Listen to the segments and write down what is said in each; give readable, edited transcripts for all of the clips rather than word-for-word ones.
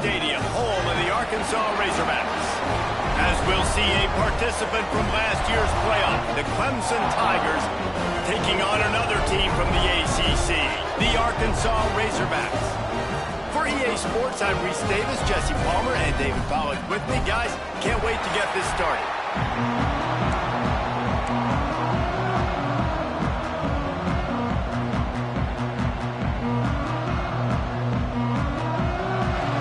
Stadium, home of the Arkansas Razorbacks. As we'll see a participant from last year's playoff, the Clemson Tigers, taking on another team from the ACC, the Arkansas Razorbacks. For EA Sports, I'm Reese Davis, Jesse Palmer, and David Pollack with me. Guys, can't wait to get this started.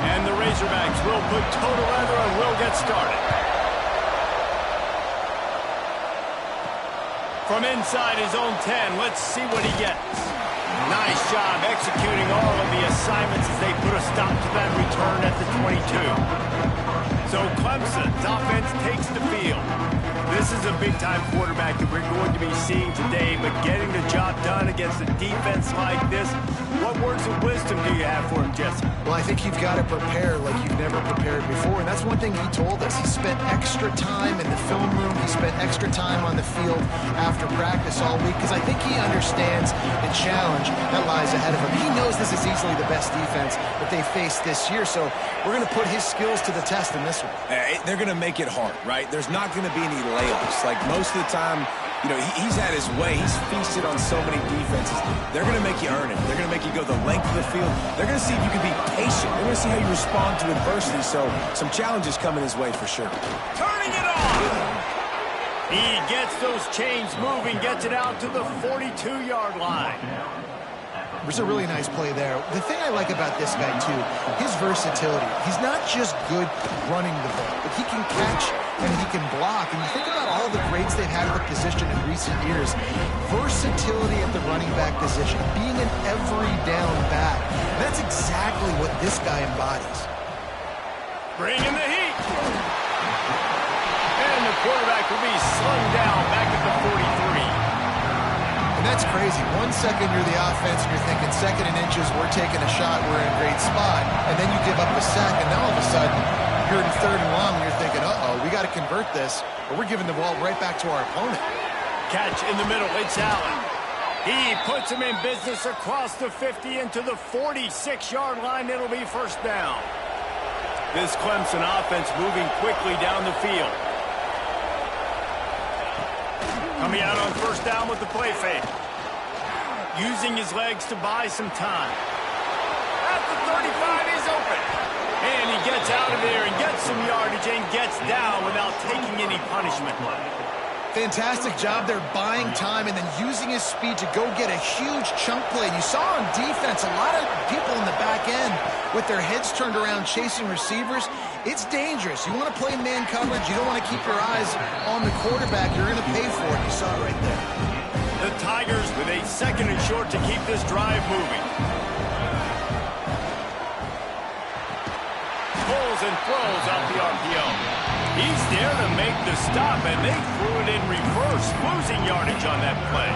And the Razorbacks will put total leather and will get started. From inside his own 10, let's see what he gets. Nice job executing all of the assignments as they put a stop to that return at the 22. So Clemson's offense takes the field. This is a big-time quarterback that we're going to be seeing today, but getting the job done against a defense like this, what words of wisdom do you have for him, Jesse? Well, I think you've got to prepare like you've never prepared before, and that's one thing he told us. He spent extra time in the film room. He spent extra time on the field after practice all week, because I think he understands the challenge that lies ahead of him. He knows this is easily the best defense that they faced this year, so we're going to put his skills to the test in this one. They're going to make it hard, right? There's not going to be any layups. Like most of the time, you know, he's had his way. He's feasted on so many defenses. They're going to make you earn it. They're going to make you go the length of the field. They're going to see if you can be patient. They're going to see how you respond to adversity. So some challenges coming his way for sure. Turning it on! He gets those chains moving, gets it out to the 42-yard line. There's a really nice play there. The thing I like about this guy, too, his versatility. He's not just good running the ball, but he can catch and he can block. And you think about all the greats they've had at the position in recent years. Versatility at the running back position, being an every down back. That's exactly what this guy embodies. Bringing the heat. And the quarterback will be slung down back at the 43. And that's crazy. 1 second you're the offense and you're thinking second and inches, we're taking a shot, we're in a great spot. And then you give up a sack, and now all of a sudden you're in third and long and you're thinking, uh-oh, we got to convert this, or we're giving the ball right back to our opponent. Catch in the middle, it's Allen. He puts him in business across the 50 into the 46-yard line. It'll be first down. This Clemson offense moving quickly down the field. Coming out on first down with the play fake. Using his legs to buy some time. At the 35, he's open. And he gets out of there and gets some yardage and gets down without taking any punishment. Fantastic job there buying time and then using his speed to go get a huge chunk play. And you saw on defense a lot of people in the back end with their heads turned around chasing receivers. It's dangerous. You want to play man coverage. You don't want to keep your eyes on the quarterback. You're going to pay for it. You saw it right there. The Tigers with a second and short to keep this drive moving. Pulls and throws out the RPO. He's there to make the stop, and they threw it in reverse, losing yardage on that play.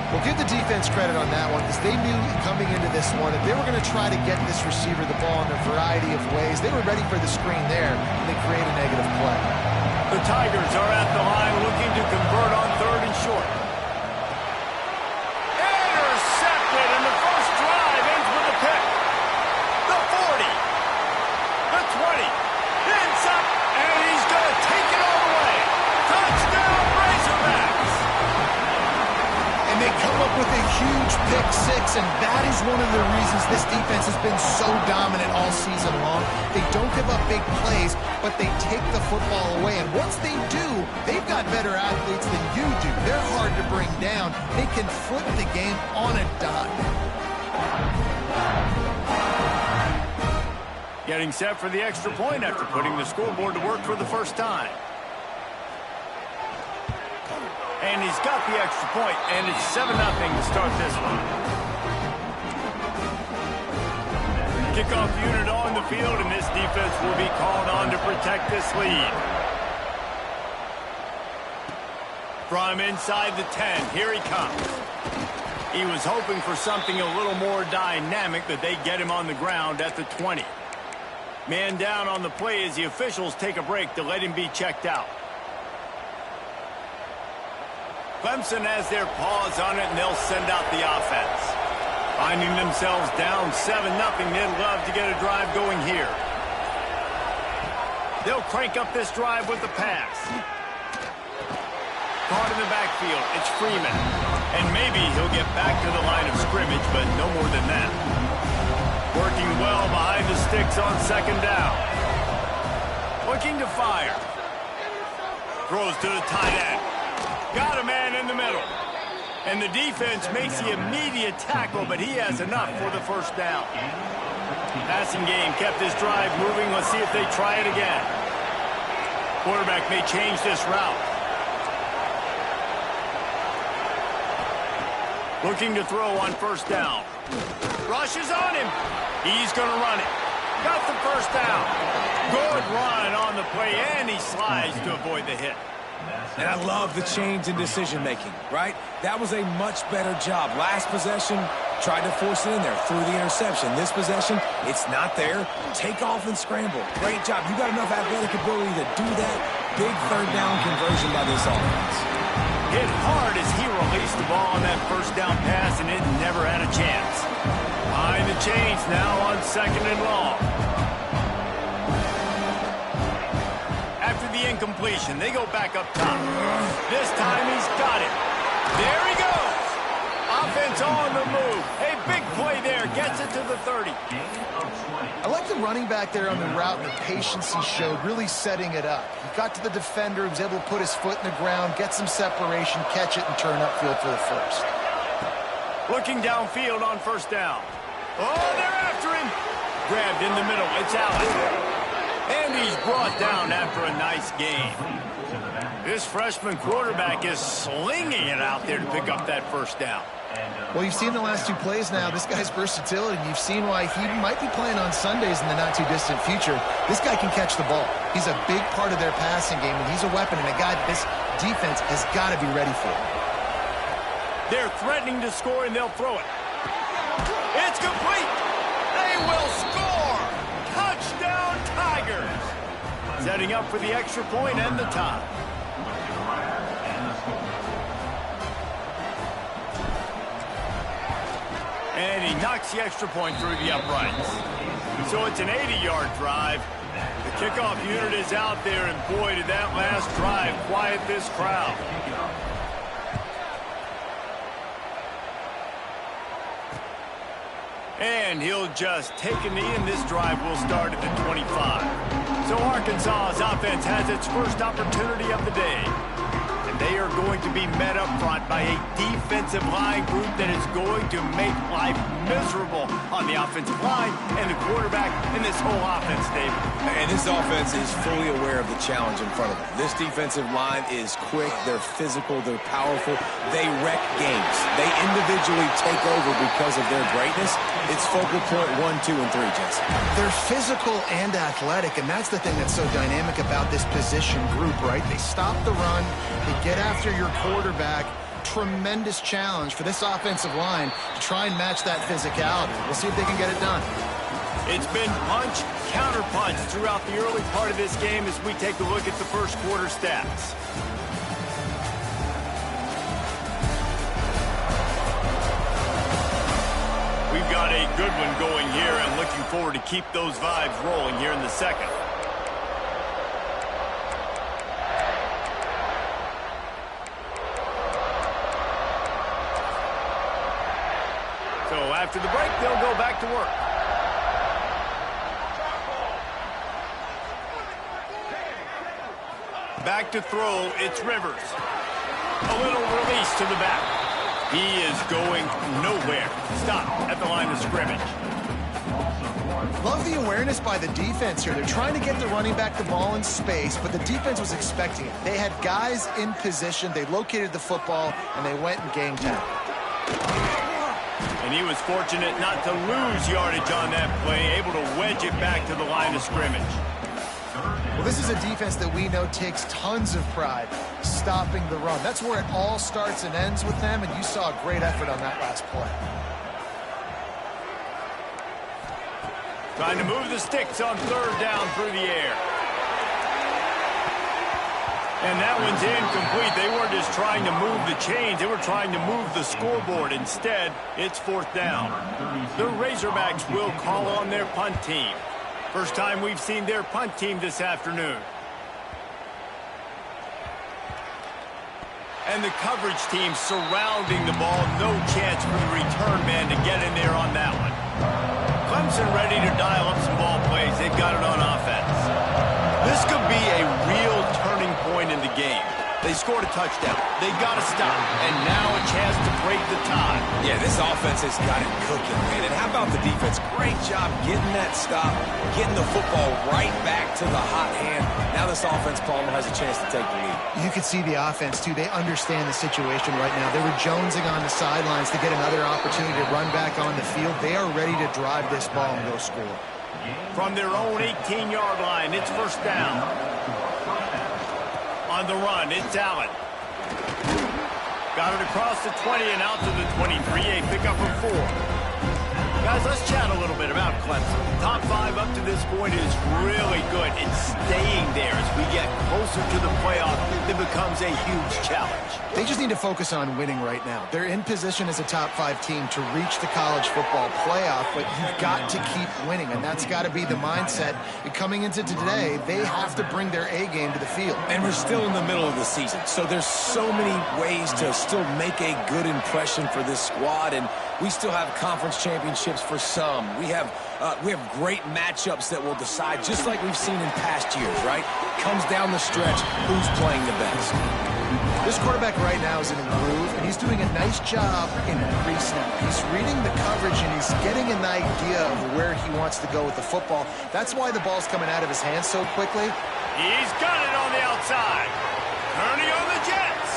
Well, give the defense credit on that one, because they knew coming into this one that they were going to try to get this receiver the ball in a variety of ways. They were ready for the screen there, and they create a negative play. The Tigers are at the line looking to convert on third and short. Intercepted, and the first drive ends with a pick. The 40, the 20, inside, and he's going to take it all the way. Touchdown, Razorbacks! And they come up with a huge pick six, and that is one of the reasons this defense has been so dominant all season long. They don't give up big plays, but they take the football away. And once they do, they've got better athletes than you do. They're hard to bring down. They can flip the game on a dime. Getting set for the extra point after putting the scoreboard to work for the first time. And he's got the extra point, and it's 7-0 to start this one. Kickoff unit on the field, and this defense will be called on to protect this lead. From inside the 10, here he comes. He was hoping for something a little more dynamic, but they get him on the ground at the 20. Man down on the play as the officials take a break to let him be checked out. Clemson has their paws on it, and they'll send out the offense. Finding themselves down 7-0, they'd love to get a drive going here. They'll crank up this drive with the pass. Caught in the backfield, it's Freeman. And maybe he'll get back to the line of scrimmage, but no more than that. Working well behind the sticks on second down. Looking to fire. Throws to the tight end. Got a man in the middle. And the defense makes the immediate tackle, but he has enough for the first down. Passing game kept this drive moving. Let's see if they try it again. Quarterback may change this route. Looking to throw on first down. Rushes on him. He's going to run it. Got the first down. Good run on the play, and he slides to avoid the hit. And I love the change in decision-making, right? That was a much better job. Last possession, tried to force it in there, threw the interception. This possession, it's not there. Take off and scramble. Great job. You got enough athletic ability to do that. Big third down conversion by this offense. Hit hard as he released the ball on that first down pass, and it never had a chance. Behind the chains now on second and long. After the incompletion, they go back up top. This time he's got it. There he goes. Offense on the move. A big play there. Gets it to the 30. I like the running back there on the route and the patience he showed, really setting it up. He got to the defender, he was able to put his foot in the ground, get some separation, catch it, and turn upfield for the first. Looking downfield on first down. Oh, they're after him. Grabbed in the middle. It's Allen. And he's brought down after a nice game. This freshman quarterback is slinging it out there to pick up that first down. Well, you've seen the last two plays now. This guy's versatility. You've seen why he might be playing on Sundays in the not-too-distant future. This guy can catch the ball. He's a big part of their passing game, and he's a weapon and a guy that this defense has got to be ready for. They're threatening to score, and they'll throw it. It's complete. They will score. Touchdown, Tigers. Setting up for the extra point and the tie. And he knocks the extra point through the uprights. So it's an 80-yard drive. The kickoff unit is out there, and boy, did that last drive quiet this crowd. And he'll just take a knee, and this drive will start at the 25. So Arkansas's offense has its first opportunity of the day. And they are going to be met up front by a defensive line group that is going to make life miserable on the offensive line and the quarterback in this whole offense, David. And this offense is fully aware of the challenge in front of them. This defensive line is quick, they're physical, they're powerful, they wreck games. They individually take over because of their greatness. It's focal point 1, 2, and 3, Jesse. They're physical and athletic, and that's the thing that's so dynamic about this position group, right? They stop the run, they get after your quarterback. Tremendous challenge for this offensive line to try and match that physicality. We'll see if they can get it done. It's been punch, counter punch throughout the early part of this game as we take a look at the first quarter stats. We've got a good one going here, and looking forward to keep those vibes rolling here in the second. So after the break, they'll go back to work. Back to throw, it's Rivers. A little release to the back. He is going nowhere. Stop at the line of scrimmage. Love the awareness by the defense here. They're trying to get the running back the ball in space, but the defense was expecting it. They had guys in position. They located the football, and they went and game tackled. And he was fortunate not to lose yardage on that play, able to wedge it back to the line of scrimmage. Well, this is a defense that we know takes tons of pride stopping the run. That's where it all starts and ends with them, and you saw a great effort on that last play. Trying to move the sticks on third down through the air. And that one's incomplete. They weren't just trying to move the chains. They were trying to move the scoreboard. Instead, it's fourth down. The Razorbacks will call on their punt team. First time we've seen their punt team this afternoon. And the coverage team surrounding the ball. No chance for the return man to get in there on that one. Clemson ready to dial up some ball plays. They've got it on offense. This could be a real turning point in the game. They scored a touchdown. They got to stop. And now a chance to break the tie. Yeah, this offense has got it cooking, man. And how about the defense? Great job getting that stop, getting the football right back to the hot hand. Now this offense, Palmer, has a chance to take the lead. You can see the offense, too. They understand the situation right now. They were jonesing on the sidelines to get another opportunity to run back on the field. They are ready to drive this ball and go score. From their own 18-yard line, it's first down. On the run, it's Allen. Got it across the 20 and out to the 23. A pickup of 4. Guys, let's chat a little bit about Clemson. Top 5 up to this point is really good. It's staying there as we get closer to the playoff. It becomes a huge challenge. They just need to focus on winning right now. They're in position as a top 5 team to reach the college football playoff, but you've got to keep winning, and that's got to be the mindset. And coming into today, they have to bring their A game to the field. And we're still in the middle of the season, so there's so many ways to still make a good impression for this squad, and we still have conference championships for some. We have great matchups that will decide, just like we've seen in past years, right? Comes down the stretch, who's playing the best. This quarterback right now is in a groove, and he's doing a nice job in pre-snap. He's reading the coverage, and he's getting an idea of where he wants to go with the football. That's why the ball's coming out of his hands so quickly. He's got it on the outside. Turning on the Jets.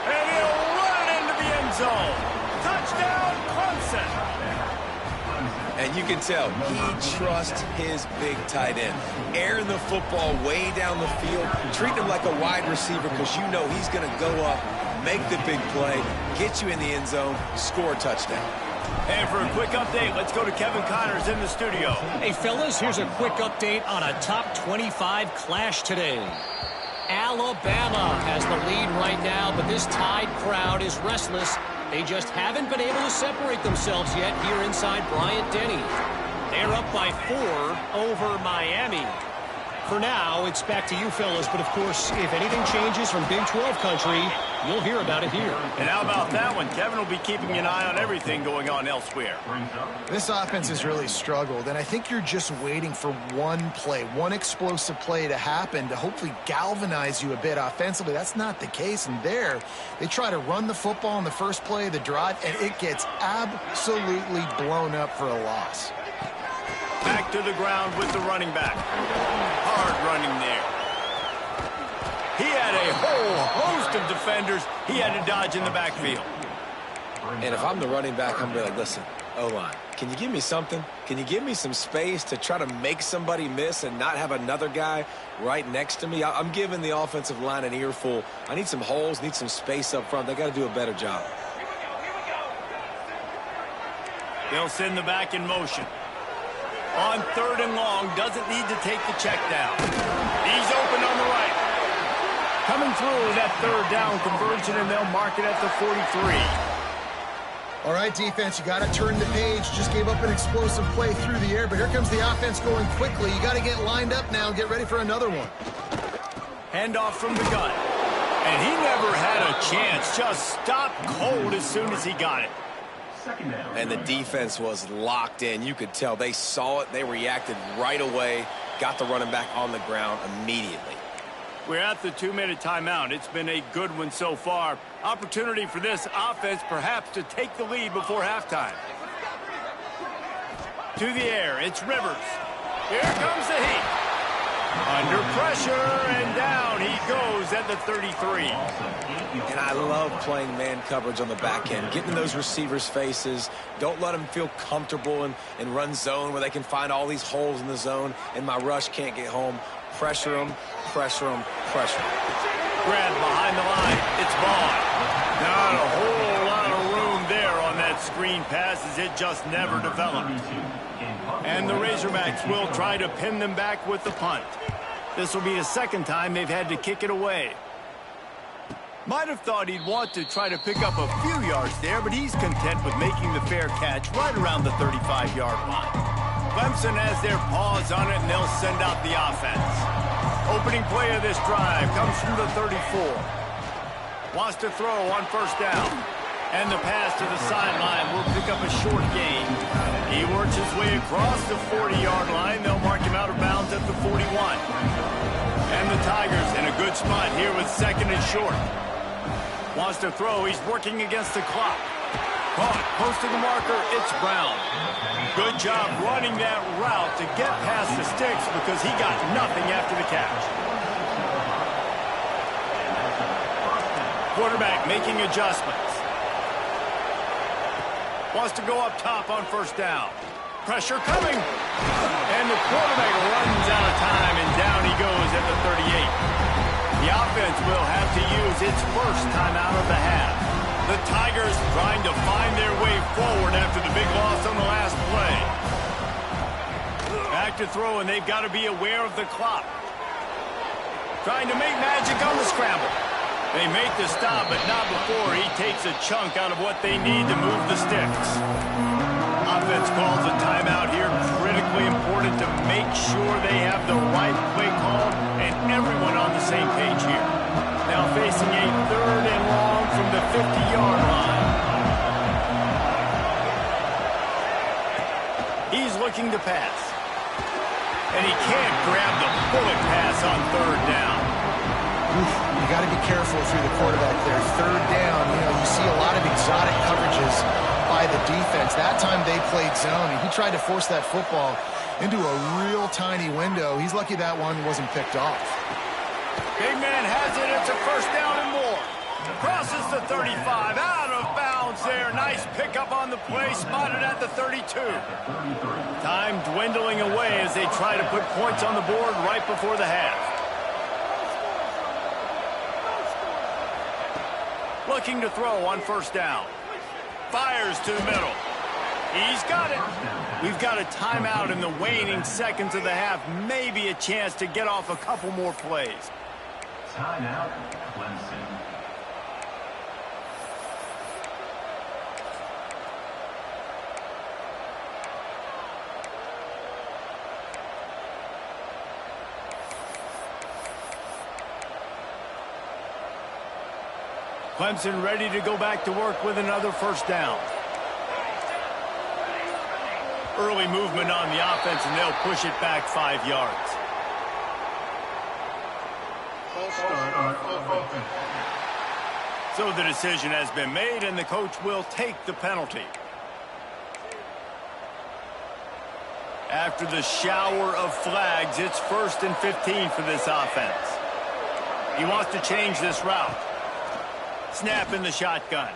And he'll run it into the end zone. Touchdown, Clemson. And you can tell he trusts his big tight end. Airing the football way down the field, treating him like a wide receiver because you know he's going to go up, make the big play, get you in the end zone, score a touchdown. And for a quick update, let's go to Kevin Connors in the studio. Hey, fellas, here's a quick update on a top 25 clash today. Alabama has the lead right now, but this Tide crowd is restless. They just haven't been able to separate themselves yet here inside Bryant-Denny. They're up by 4 over Miami. For now, it's back to you fellas, but of course, if anything changes from Big 12 country, you'll hear about it here. And how about that one? Kevin will be keeping an eye on everything going on elsewhere. This offense has really struggled, and I think you're just waiting for one play, one explosive play to happen to hopefully galvanize you a bit offensively. That's not the case, and there, they try to run the football in the first play of the drive, and it gets absolutely blown up for a loss. Back to the ground with the running back. Hard running there. He had a whole host of defenders he had to dodge in the backfield. And if I'm the running back, I'm going to be like, listen, O-line, can you give me something? Can you give me some space to try to make somebody miss and not have another guy right next to me? I'm giving the offensive line an earful. I need some holes, need some space up front. They got to do a better job. They'll send the back in motion. On 3rd and long, doesn't need to take the check down. He's open on the right. Coming through that 3rd down conversion, and they'll mark it at the 43. All right, defense, you got to turn the page. Just gave up an explosive play through the air, but here comes the offense going quickly. You got to get lined up now and get ready for another one. Handoff from the gun. And he never had a chance. Just stopped cold as soon as he got it. And the defense was locked in. You could tell they saw it. They reacted right away. Got the running back on the ground immediately. We're at the 2-minute timeout. It's been a good one so far. Opportunity for this offense perhaps to take the lead before halftime. To the air, it's Rivers. Here comes the heat. Under pressure, and down he goes at the 33. And I love playing man coverage on the back end, getting in those receivers' faces. Don't let them feel comfortable and run zone where they can find all these holes in the zone, and my rush can't get home. Pressure them, pressure them, pressure them. Grab behind the line. It's Vaughn. Not a whole lot of room there on that screen pass as it just never developed. And the Razorbacks will try to pin them back with the punt. This will be the 2nd time they've had to kick it away. Might have thought he'd want to try to pick up a few yards there, but he's content with making the fair catch right around the 35-yard line. Clemson has their paws on it, and they'll send out the offense. Opening play of this drive comes from the 34. Wants to throw on first down. And the pass to the sideline will pick up a short gain. He works his way across the 40-yard line. They'll mark him out of bounds at the 41. And the Tigers in a good spot here with second and short. Wants to throw. He's working against the clock. Caught. Close to the marker. It's Brown. Good job running that route to get past the sticks because he got nothing after the catch. Quarterback making adjustments. Wants to go up top on first down. Pressure coming. And the quarterback runs out of time, and down he goes at the 38. The offense will have to use its first timeout of the half. The Tigers trying to find their way forward after the big loss on the last play. Back to throw, and they've got to be aware of the clock. Trying to make magic on the scramble. They make the stop, but not before he takes a chunk out of what they need to move the sticks. Offense calls a timeout here. Critically important to make sure they have the right play call and everyone on the same page here. Now facing a third and long from the 50-yard line. He's looking to pass. And he can't grab the bullet pass on third down. You got to be careful through the quarterback there. Third down, you see a lot of exotic coverages by the defense. That time they played zone, and he tried to force that football into a real tiny window. He's lucky that one wasn't picked off. Big man has it. It's a first down and more. Crosses the 35. Out of bounds there. Nice pickup on the play. Spotted at the 32. Time dwindling away as they try to put points on the board right before the half. Looking to throw on first down. Fires to the middle. He's got it. We've got a timeout in the waning seconds of the half. Maybe a chance to get off a couple more plays. Timeout, Clemson. Clemson ready to go back to work with another first down. Early movement on the offense, and they'll push it back 5 yards. So the decision has been made, and the coach will take the penalty. After the shower of flags, it's 1st and 15 for this offense. He wants to change this route. Snap in the shotgun.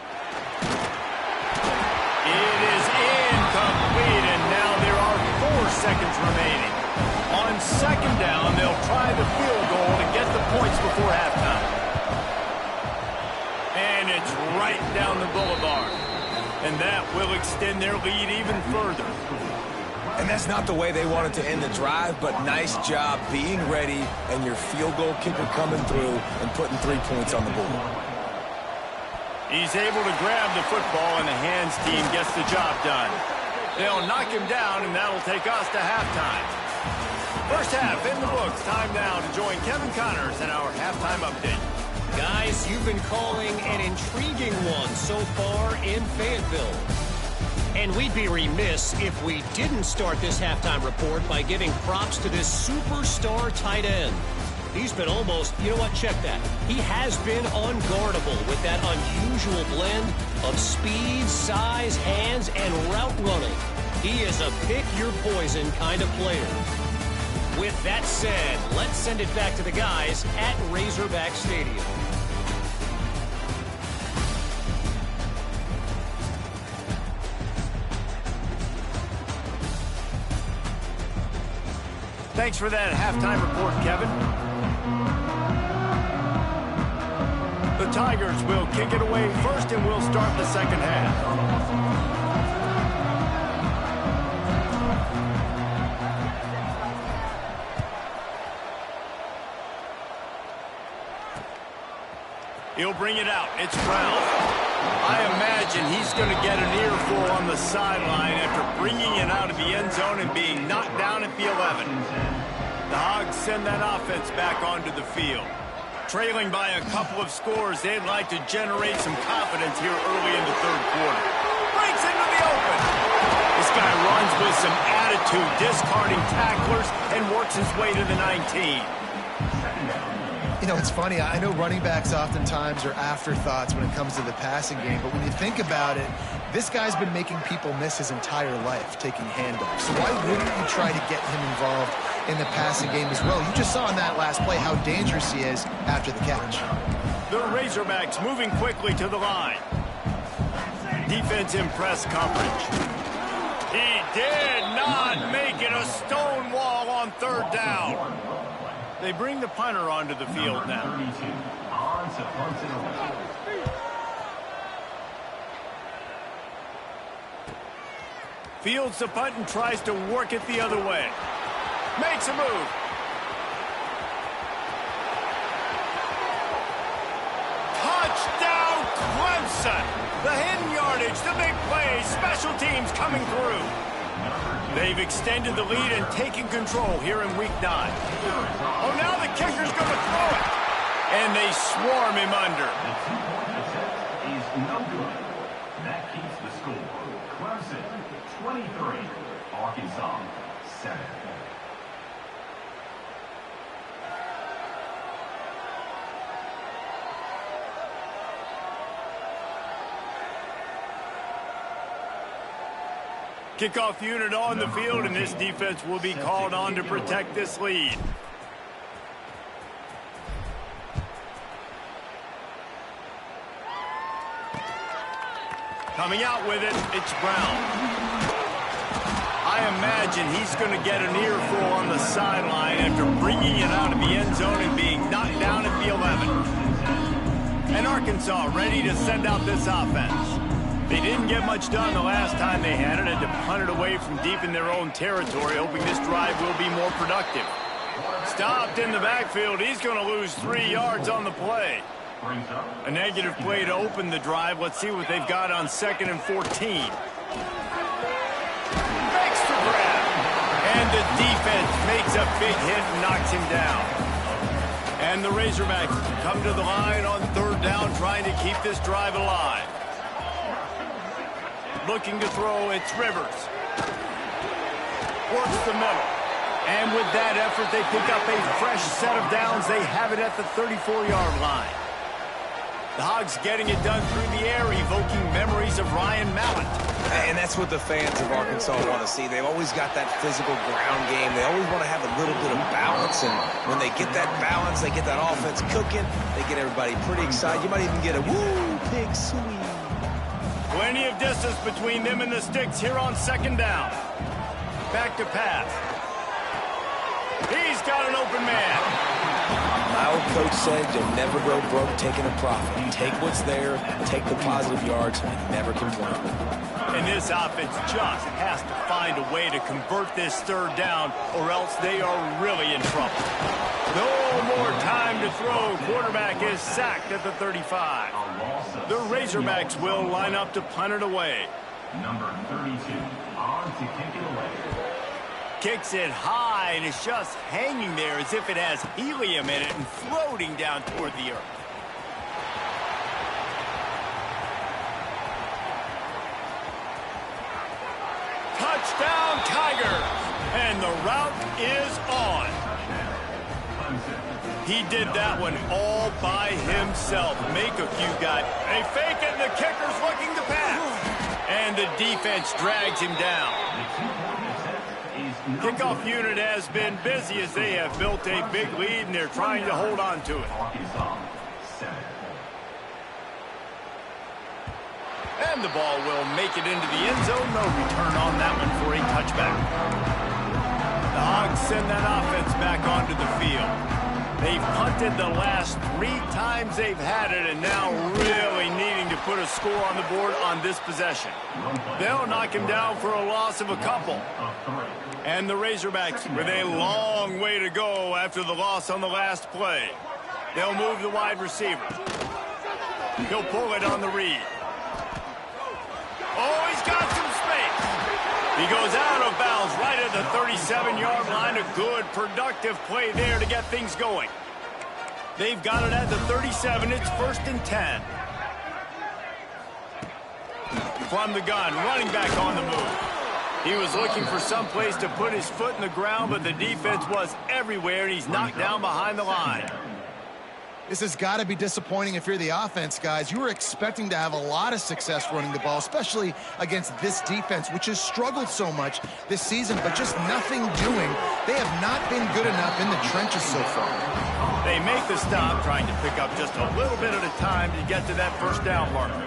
It is incomplete, and now there are 4 seconds remaining. On second down, they'll try the field goal to get the points before halftime. And it's right down the boulevard. And that will extend their lead even further. And that's not the way they wanted to end the drive, but nice job being ready and your field goal kicker coming through and putting 3 points on the board. He's able to grab the football, and the hands team gets the job done. They'll knock him down, and that'll take us to halftime. First half in the books. Time now to join Kevin Connors in our halftime update. Guys, you've been calling an intriguing one so far in Fayetteville. And we'd be remiss if we didn't start this halftime report by giving props to this superstar tight end. He's been almost, you know what, check that. He has been unguardable with that unusual blend of speed, size, hands, and route running. He is a pick-your-poison kind of player. With that said, let's send it back to the guys at Razorback Stadium. Thanks for that halftime report, Kevin. The Tigers will kick it away first, and we'll start the second half. He'll bring it out. It's Brown. I imagine he's going to get an earful on the sideline after bringing it out of the end zone and being knocked down at the 11. The Hogs send that offense back onto the field. Trailing by a couple of scores, they'd like to generate some confidence here early in the third quarter. Breaks into the open. This guy runs with some attitude, discarding tacklers, and works his way to the 19. You know, it's funny. I know running backs oftentimes are afterthoughts when it comes to the passing game, but when you think about it, this guy's been making people miss his entire life taking handoffs. So why wouldn't you try to get him involved in the passing game as well? You just saw in that last play how dangerous he is after the catch. The Razorbacks moving quickly to the line. Defense in press coverage. He did not make it a stone wall on third down. They bring the punter onto the field now. Fields the punt and tries to work it the other way. Makes a move. Touchdown, Clemson! The hidden yardage, the big plays, special teams coming through. They've extended the lead and taken control here in Week 9. Oh, now the kicker's going to throw it. And they swarm him under. The two-point attempt is no good. That keeps the score. Clemson, 23. Arkansas, 7. Kickoff unit on the field, and this defense will be called on to protect this lead. Coming out with it, it's Brown. I imagine he's going to get an earful on the sideline after bringing it out of the end zone and being knocked down at the 11. And Arkansas ready to send out this offense. They didn't get much done the last time they had it, had to punt it away from deep in their own territory, hoping this drive will be more productive. Stopped in the backfield. He's going to lose 3 yards on the play. A negative play to open the drive. Let's see what they've got on 2nd and 14. Makes the grab. And the defense makes a big hit and knocks him down. And the Razorbacks come to the line on 3rd down, trying to keep this drive alive. Looking to throw, it's Rivers. Works the middle. And with that effort, they pick up a fresh set of downs. They have it at the 34-yard line. The Hogs getting it done through the air, evoking memories of Ryan Mallett. And that's what the fans of Arkansas want to see. They've always got that physical ground game. They always want to have a little bit of balance. And when they get that balance, they get that offense cooking, they get everybody pretty excited. You might even get a woo, pig sweet. Plenty of distance between them and the sticks here on 2nd down. Back to pass. He's got an open man. My old coach said you'll never go broke taking a profit. Take what's there, take the positive yards, and never complain. And this offense just has to find a way to convert this 3rd down, or else they are really in trouble. No more time to throw. Quarterback is sacked at the 35. The Razorbacks will line up to punt it away. Number 32 on to kick it away. Kicks it high, and it's just hanging there as if it has helium in it and floating down toward the earth. Touchdown, Tigers! And the route is on. He did that one all by himself. Make a few guys. They fake it, and the kicker's looking to pass. And the defense drags him down. Kickoff unit has been busy as they have built a big lead, and they're trying to hold on to it. And the ball will make it into the end zone. No return on that one for a touchback. The Hogs send that offense back onto the field. They've punted the last 3 times they've had it, and now really needing to put a score on the board on this possession. They'll knock him down for a loss of a couple. And the Razorbacks with a long way to go after the loss on the last play. They'll move the wide receiver. He'll pull it on the read. Oh, he's got some space. He goes out of bounds right at the 37-yard line. A good, productive play there to get things going. They've got it at the 37. It's 1st and 10. From the gun, running back on the move. He was looking for some place to put his foot in the ground, but the defense was everywhere, and he's knocked down behind the line. This has got to be disappointing if you're the offense, guys. You were expecting to have a lot of success running the ball, especially against this defense, which has struggled so much this season, but just nothing doing. They have not been good enough in the trenches so far. They make the stop, trying to pick up just a little bit at a time to get to that first down marker.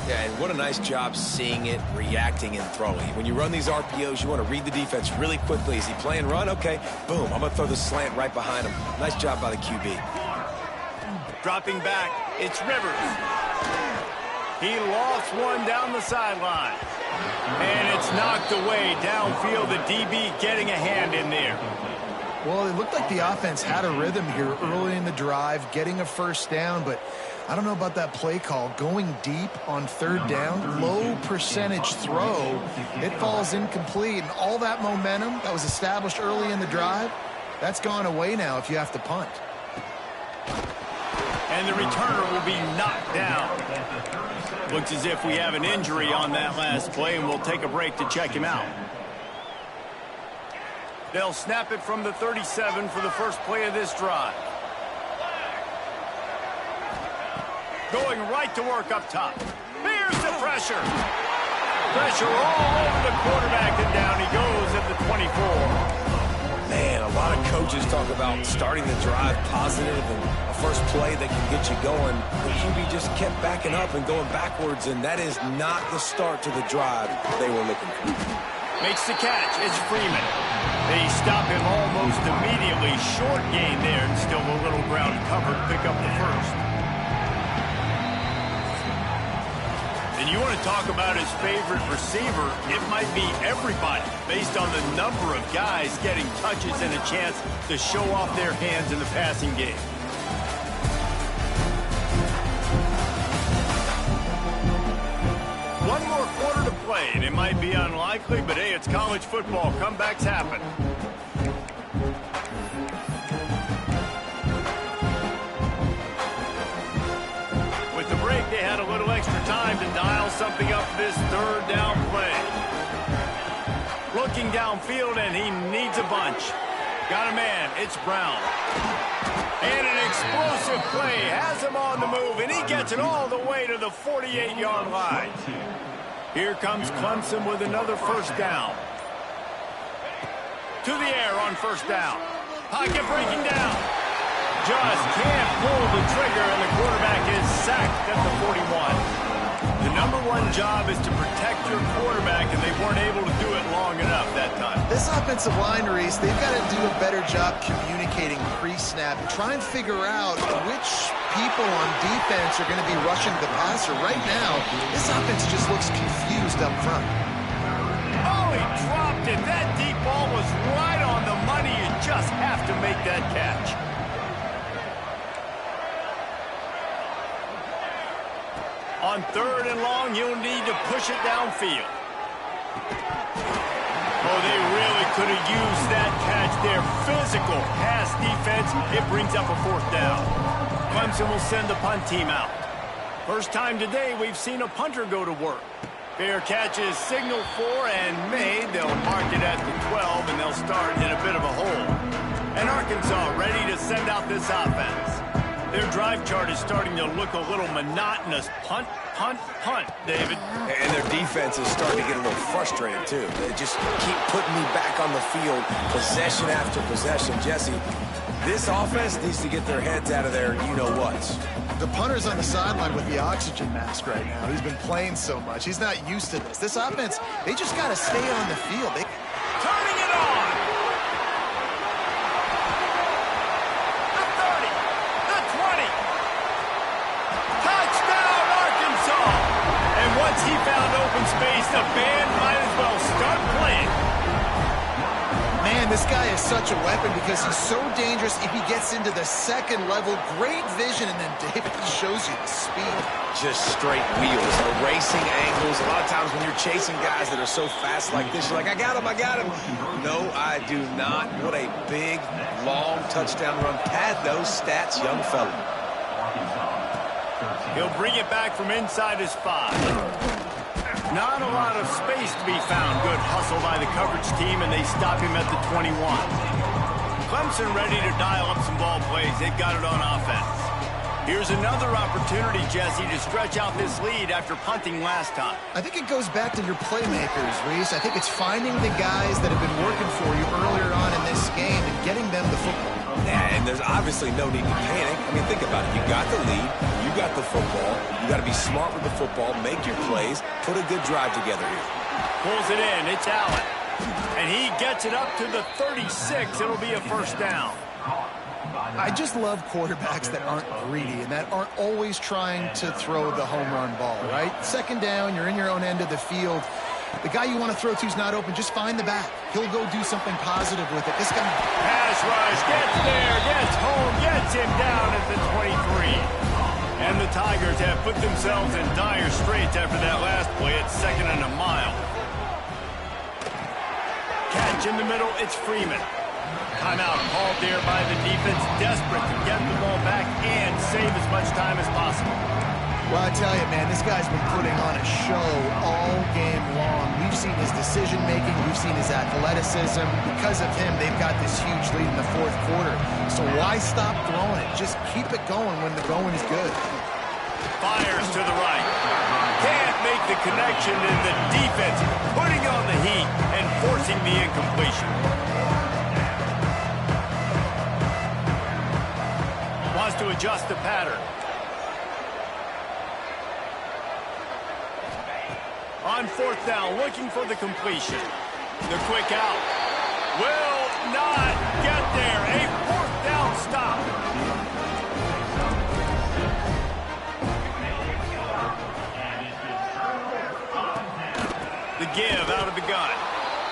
Yeah, and what a nice job seeing it, reacting, and throwing. When you run these RPOs, you want to read the defense really quickly. Is he playing run? Okay, boom, I'm going to throw the slant right behind him. Nice job by the QB. Dropping back, it's Rivers. He lost one down the sideline. And it's knocked away downfield. The DB getting a hand in there. Well, it looked like the offense had a rhythm here early in the drive, getting a first down, but I don't know about that play call. Going deep on 3rd down, low percentage throw, it falls incomplete. And all that momentum that was established early in the drive, that's gone away now if you have to punt. And the returner will be knocked down. Looks as if we have an injury on that last play, and we'll take a break to check him out. They'll snap it from the 37 for the first play of this drive. Going right to work up top. Here's the pressure. Pressure all over the quarterback, and down he goes at the 24. Man, a lot of coaches talk about starting the drive positive and a first play that can get you going. The QB just kept backing up and going backwards, and that is not the start to the drive they were looking for. Makes the catch. It's Freeman. They stop him almost immediately. Short gain there, and still a little ground covered. Pick up the first. And you want to talk about his favorite receiver, it might be everybody, based on the number of guys getting touches and a chance to show off their hands in the passing game. One more quarter to play, and it might be unlikely, but hey, it's college football. Comebacks happen. With the break, they had a little extra time to dial something up for this 3rd down play. Looking downfield, and he needs a bunch. Got a man. It's Brown. And an explosive play has him on the move, and he gets it all the way to the 48-yard line. Here comes Clemson with another first down. To the air on first down. Pocket breaking down. Just can't pull the trigger, and the quarterback is sacked at the 41. The #1 job is to protect your quarterback, and they weren't able to do it long enough that time. This offensive line, Reese, they've got to do a better job communicating pre-snap and try and figure out which people on defense are going to be rushing the passer. Right now, this offense just looks confused up front. Oh, he dropped it. That deep ball was right on the money. You just have to make that catch. On 3rd and long, you'll need to push it downfield. Oh, they really could have used that catch there. Physical pass defense. It brings up a 4th down. Clemson will send the punt team out. First time today we've seen a punter go to work. Fair catch is signaled for and made. They'll mark it at the 12, and they'll start in a bit of a hole. And Arkansas ready to send out this offense. Their drive chart is starting to look a little monotonous. Punt, punt, punt, David. And their defense is starting to get a little frustrated, too. They just keep putting me back on the field, possession after possession. Jesse, this offense needs to get their heads out of their you-know-whats. The punter's on the sideline with the oxygen mask right now. He's been playing so much. He's not used to this. This offense, they just got to stay on the field. Turning it on. He found open space. The band might as well start playing. Man, this guy is such a weapon because he's so dangerous if he gets into the second level. Great vision, and then David shows you the speed. Just straight wheels, erasing angles. A lot of times when you're chasing guys that are so fast like this, you're like, I got him, I got him. No, I do not. What a big, long touchdown run. Pad those stats, young fella. He'll bring it back from inside his 5. Not a lot of space to be found. Good hustle by the coverage team, and they stop him at the 21. Clemson ready to dial up some ball plays. They've got it on offense. Here's another opportunity, Jesse, to stretch out this lead after punting last time. I think it goes back to your playmakers, Reese. I think it's finding the guys that have been working for you earlier on in this game and getting them the football. Yeah, and there's obviously no need to panic. I mean, think about it. You got the lead. You got the football. You got to be smart with the football, make your plays, put a good drive together here. Pulls it in. It's Allen. And he gets it up to the 36. It'll be a first down. I just love quarterbacks that aren't greedy and that aren't always trying to throw the home run ball, right? Second down, you're in your own end of the field. The guy you want to throw to is not open. Just find the back. He'll go do something positive with it. This guy... Pass rush. Gets there. Gets home. Gets him down at the 23. And the Tigers have put themselves in dire straits after that last play. It's 2nd and a mile. Catch in the middle. It's Freeman. Timeout called there by the defense. Desperate to get the ball back and save as much time as possible. Well, I tell you, man, this guy's been putting on a show all game long. We've seen his decision-making. We've seen his athleticism. Because of him, they've got this huge lead in the 4th quarter. So why stop throwing it? Just keep it going when the going is good. Fires to the right. Can't make the connection, and the defense putting on the heat and forcing the incompletion. Wants to adjust the pattern. On 4th down, looking for the completion. The quick out. Will not get there. A 4th down stop. The give out of the gun.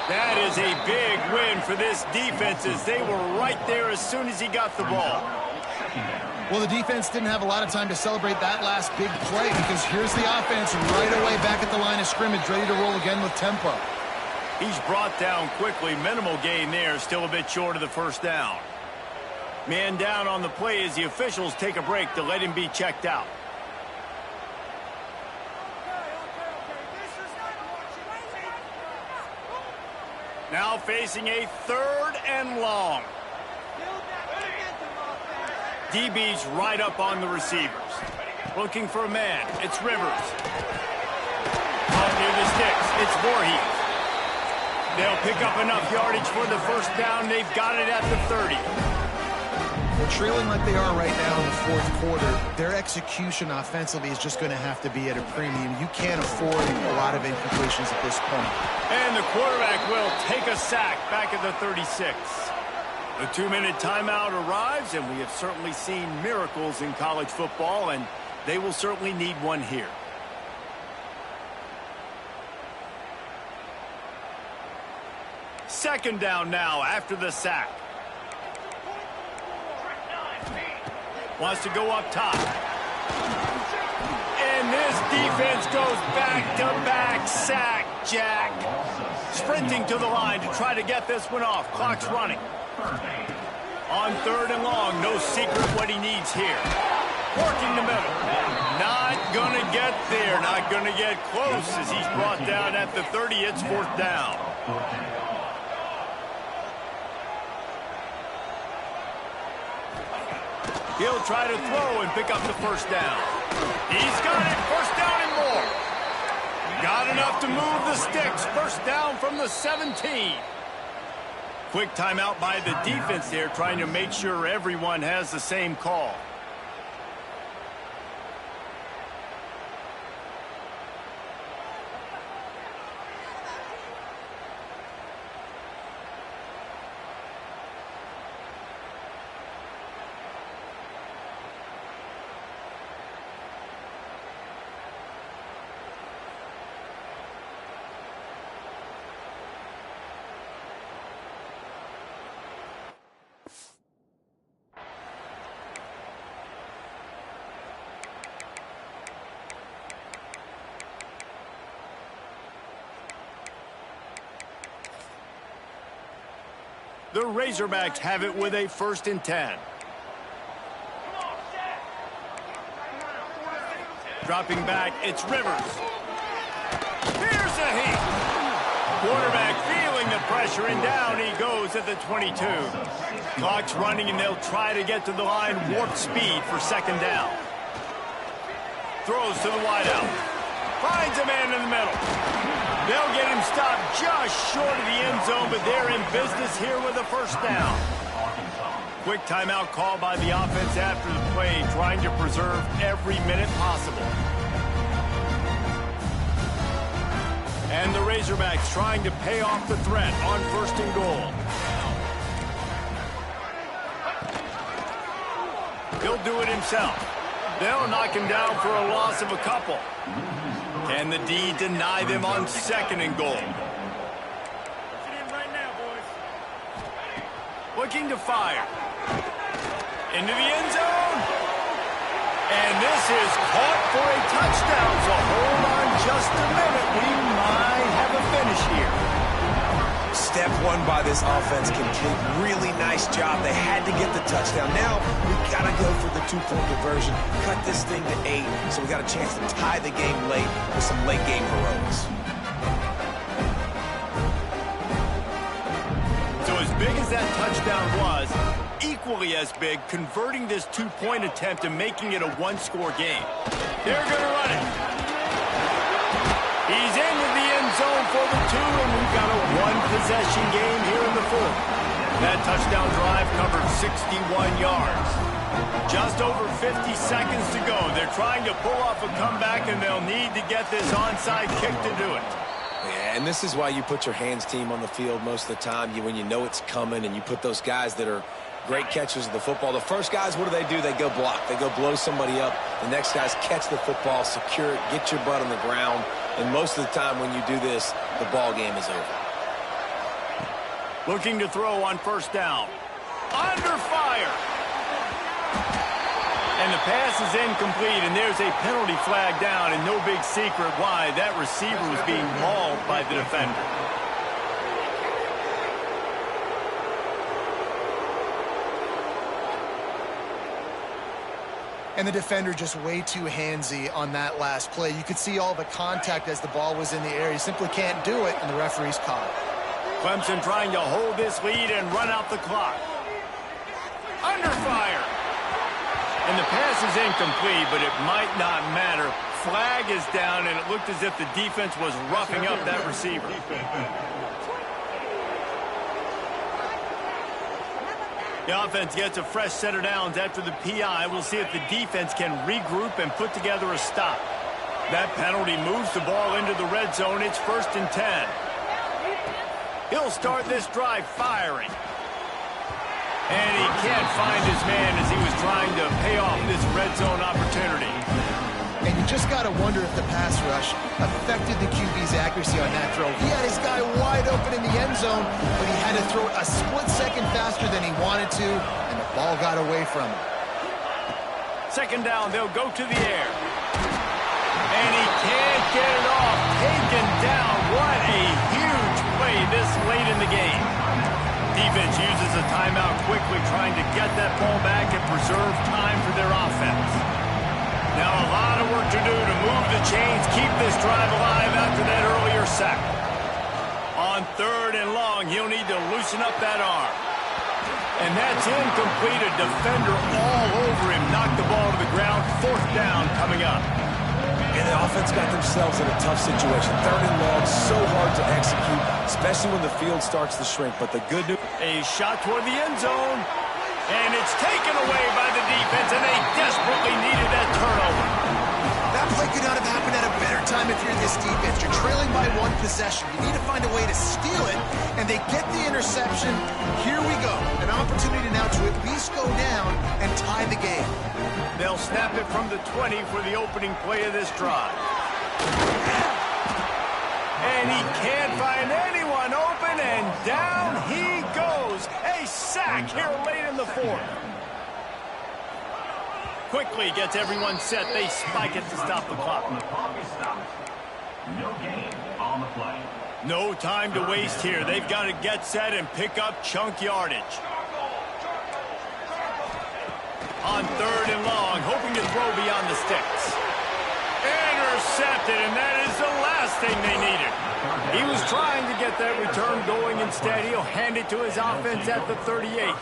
That is a big win for this defense as they were right there as soon as he got the ball. Well, the defense didn't have a lot of time to celebrate that last big play because here's the offense right away back at the line of scrimmage, ready to roll again with tempo. He's brought down quickly. Minimal gain there, still a bit short of the first down. Man down on the play as the officials take a break to let him be checked out. Now facing a 3rd and long. DB's right up on the receivers. Looking for a man. It's Rivers. Out near the sticks. It's Voorhees. They'll pick up enough yardage for the first down. They've got it at the 30. Well, trailing like they are right now in the 4th quarter, their execution offensively is just going to have to be at a premium. You can't afford a lot of incompletions at this point. And the quarterback will take a sack back at the 36. The 2-minute timeout arrives, and we have certainly seen miracles in college football, and they will certainly need one here. Second down now after the sack. Wants to go up top. And this defense goes back-to-back sack, Jack. Sprinting to the line to try to get this one off. Clock's running. On 3rd and long, no secret what he needs here. Working the middle. Not going to get there. Not going to get close as he's brought down at the 30. It's 4th down. He'll try to throw and pick up the first down. He's got it. First down and more. Got enough to move the sticks. First down from the 17. Quick timeout by the defense there, trying to make sure everyone has the same call. The Razorbacks have it with a 1st and 10. Dropping back, it's Rivers. Here's a heat. Quarterback feeling the pressure, and down he goes at the 22. Clock's running, and they'll try to get to the line warp speed for 2nd down. Throws to the wideout. Finds a man in the middle. They'll get him stopped just short of the end zone, but they're in business here with a 1st down. Quick timeout call by the offense after the play, trying to preserve every minute possible. And the Razorbacks trying to pay off the threat on 1st and goal. He'll do it himself. They'll knock him down for a loss of a couple. Can the D deny them on 2nd and goal? Looking to fire. Into the end zone. And this is caught for a touchdown. So hold on just a minute. We might have a finish here. Step 1 by this offense complete. Really nice job. They had to get the touchdown. Now we got to go for the 2-point conversion. Cut this thing to 8 so we got a chance to tie the game late with some late game heroics. So as big as that touchdown was, equally as big converting this 2-point attempt and making it a 1-score game. They're going to run it. He's into the end zone for the 2, and we've got a 1-possession game here in the 4th. That touchdown drive covered 61 yards. Just over 50 seconds to go. They're trying to pull off a comeback, and they'll need to get this onside kick to do it. Yeah, and this is why you put your hands team on the field most of the time. When you know it's coming, and you put those guys that are great catchers of the football. The first guys, what do? They go block. They go blow somebody up. The next guys catch the football, secure it, get your butt on the ground. And most of the time when you do this, the ball game is over. Looking to throw on 1st down. Under fire. And the pass is incomplete, and there's a penalty flag down, and no big secret why. That receiver was being mauled by the defender. And the defender just way too handsy on that last play. You could see all the contact as the ball was in the air. You simply can't do it, and the referee's caught it. Clemson trying to hold this lead and run out the clock. Under fire. And the pass is incomplete, but it might not matter. Flag is down, and it looked as if the defense was roughing up that receiver. The offense gets a fresh set of downs after the PI. We'll see if the defense can regroup and put together a stop. That penalty moves the ball into the red zone. It's 1st and 10. He'll start this drive firing. And he can't find his man as he was trying to pay off this red zone opportunity. And you just got to wonder if the pass rush affected the QB's accuracy on that throw. He had his guy wide open in the end zone, but he had to throw it a split second faster than he wanted to, and the ball got away from him. 2nd down, they'll go to the air. And he can't get it off. Taken down. What a huge play this late in the game. Defense uses a timeout quickly, trying to get that ball back and preserve time for their offense. Now a lot of work to do to move the chains, keep this drive alive after that earlier sack. On 3rd and long, he'll need to loosen up that arm. And that's incomplete. A defender all over him. Knocked the ball to the ground. 4th down coming up. And the offense got themselves in a tough situation. 3rd and long, so hard to execute, especially when the field starts to shrink. But the good news... A shot toward the end zone. And it's taken away by the defense, and they desperately needed that turnover. That play could not have happened at a better time if you're this defense. You're trailing by 1 possession. You need to find a way to steal it, and they get the interception. Here we go. An opportunity now to at least go down and tie the game. They'll snap it from the 20 for the opening play of this drive. And he can't find anyone open, and down he goes. A 7 back here late in the fourth. Quickly gets everyone set. They spike it to stop the clock. The clock is stopped. No gain on the play. No time to waste here. They've got to get set and pick up chunk yardage. On 3rd and long, hoping to throw beyond the sticks. Intercepted, and that is the last thing they needed. He was trying to get that return going. Instead, he'll hand it to his offense at the 38.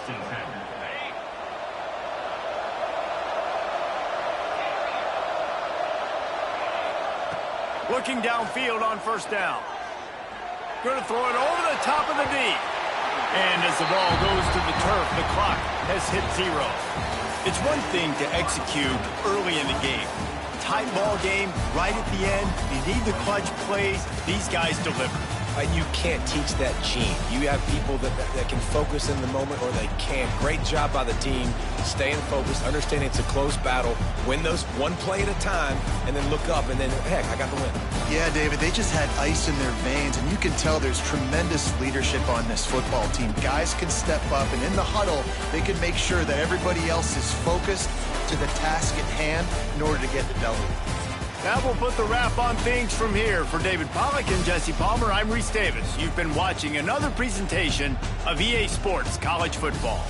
Looking downfield on 1st down. Going to throw it over the top of the knee. And as the ball goes to the turf, the clock has hit 0. It's one thing to execute early in the game. Tight ball game, right at the end. You need the clutch plays. These guys deliver. You can't teach that gene. You have people that can focus in the moment or they can't. Great job by the team, staying focused, understanding it's a close battle, win those one play at a time, and then look up, and then, heck, I got the win. Yeah, David, they just had ice in their veins, and you can tell there's tremendous leadership on this football team. Guys can step up, and in the huddle, they can make sure that everybody else is focused to the task at hand in order to get the W. That will put the wrap on things from here. For David Pollack and Jesse Palmer, I'm Reese Davis. You've been watching another presentation of EA Sports College Football.